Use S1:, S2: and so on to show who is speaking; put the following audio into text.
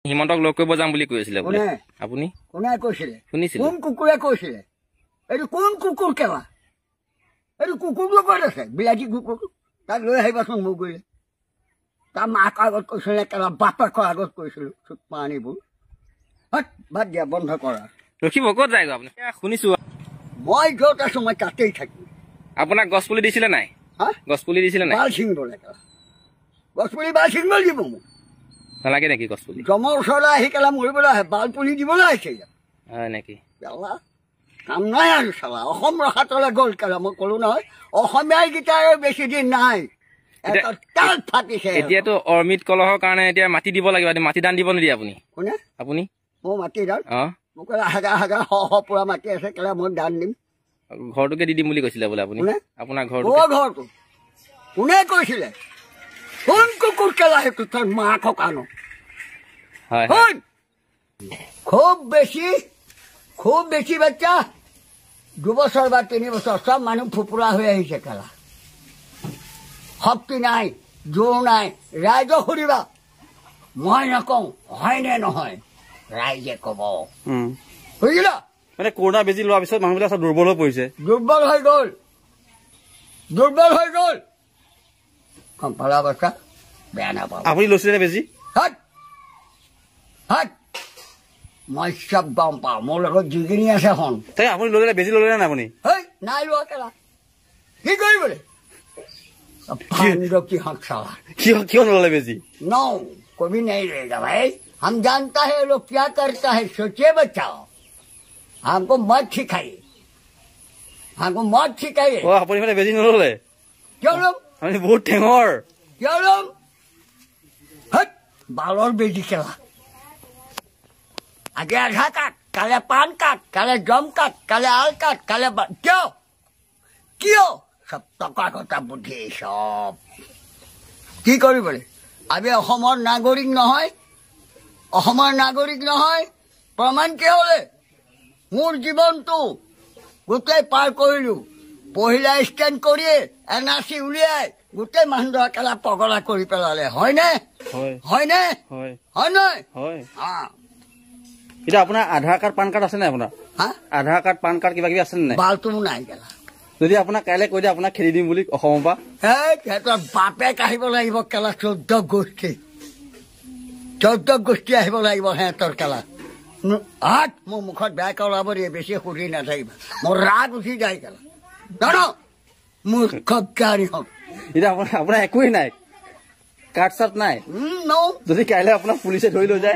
S1: হিমন্তক লগ কৰিব যাম বুলি কৈছিলে আপুনি
S2: কোনে কৈছিলে
S1: শুনিছিল
S2: কোন কুকুৰে কৈছিলে এইটো কোন কুকুৰ কেলা এইটো কুকুৰ লগত আছে বিলাতী কুকুৰ তাক লৈ আহিবাচোন মোক গৈ তাৰ মাক আগত কৈছিলে কেলা বাপেকৰ আগত কৈছিলো চুট পানীবোৰ বাদ দিয়া বন্ধ কৰা
S1: ৰখিব ক'ত যায় আপুনি শুনিছো
S2: মই য'ত আছো মই তাতেই থাকিম
S1: আপোনাক গছ পুলি দিছিলে নাই গছ পুলি দিছিলে নাই
S2: বাল ছিঙিবলৈ কেলা গছ পুলি বাল ছিঙিবলৈ দিব মোক
S1: নালাগে নেকি গছ পুলি
S2: জমৰ ওচৰলৈ আহি কেলা মৰিবলৈ আহে বাল পুলি দিবলৈ আহিছে
S1: হয় নেকি
S2: কাম নাই আৰু চালা অসম ৰখাতলৈ গ'ল কেলা মই ক'লো নহয় অসমীয়াকেইটা আৰু বেছি দিন নাই ফাটিছে
S1: এতিয়াতো অৰ্মিত কলহৰ কাৰণে এতিয়া মাটি দিব লাগিব মাটি দান দিব নিদিয়ে আপুনি
S2: কোনে
S1: আপুনি
S2: মোৰ মাটি দান মোক হাজাৰ হাজাৰ শ পুৰা মাটি আছে কেলা মই দান দিম
S1: ঘৰটোকে দি দিম বুলি কৈছিলে বোলে আপুনি আপোনাৰ ঘৰটো
S2: কোনে কৈছিলে কোন কুকুৰ কেলা সেইটো তোৰ মাক কানো খুব বেছি বাচ্চা 2 বছৰ বা 3 বছৰ সব মানুহ ফুপুৰা হৈ আহিছে কেলা শক্তি নাই জোৰ নাই ৰাইজক সুধিবা মই নকওঁ হয়নে নহয় ৰাইজে কব বুজিলা
S3: মানে কৰোণা বেজি লোৱাৰ পিছত মানুহবিলাক চব দুৰ্বল হৈ পৰিছে
S2: দুৰ্বল হৈ গ'ল কম্পালা অৱস্থা বেয়া নাপাব
S3: আপুনি লৈছিলে বেজি
S2: মই চব গম পাওঁ মোৰ লগত যিখিনি আছে হন
S3: তাই আপুনি ল'লে বেজি ল'লে নাই আপুনি
S2: নাই লোৱা কেলা কি কৰিবলৈ
S3: কিয় নল'লে বেজি
S2: नो कभी नहीं रहेगा भाई हम जानता है लोग क्या करता है सोचिए बच्चाओ हमको मत सिखाइए
S3: আপুনি মানে বেজি নল'লে
S2: क्यों लोग
S3: আপুনি বহুত ঠেঙৰ
S2: क्यों लोग बालोर बेजी केला आगे आधा काट काले पान काट काले जम काट काले आल काट काले क्यों सब टका कटा बुद्धि सब কি কৰিবলৈ আমি অসমৰ নাগৰিক নহয় প্ৰমাণ কি হলে মোৰ জীৱনটো গোটেই পাৰ কৰিলো পহিলা ষ্টেণ্ড কৰিয়ে এনআৰচি উলিয়াই গোটেই মানুহৰ কেলা পগলা কৰি পেলালে হয়নে
S3: এতিয়া আপোনাৰ আধাৰ কাৰ্ড পান কাৰ্ড আছে নাই আপোনাৰ আধাৰ কাৰ্ড পান কাৰ্ড কিবা কিবি আছে নাই
S2: বালটো নাই কেলা
S3: যদি আপোনাক কাইলৈ কৈ দিয়ে আপোনাক খেদি দিম বুলি অসমৰ পৰা
S2: সিহঁতৰ বাপেক আহিব লাগিব কেলা 14 গোষ্ঠী আহিব লাগিব সিহঁতৰ কেলা মোৰ মুখত বেয়া ওলাব দিয়ে বেছি সুধি নাথাকিবা মোৰ ৰাগ উঠি যায় কেলা জানো মোৰ কবকাৰী হওক
S3: এতিয়া আপোনাৰ একোৱেই নাই কাৰ্ড চাৰ্ট নাই
S2: ন
S3: যদি কাইলৈ আপোনাক পুলিচে ধৰি লৈ যায়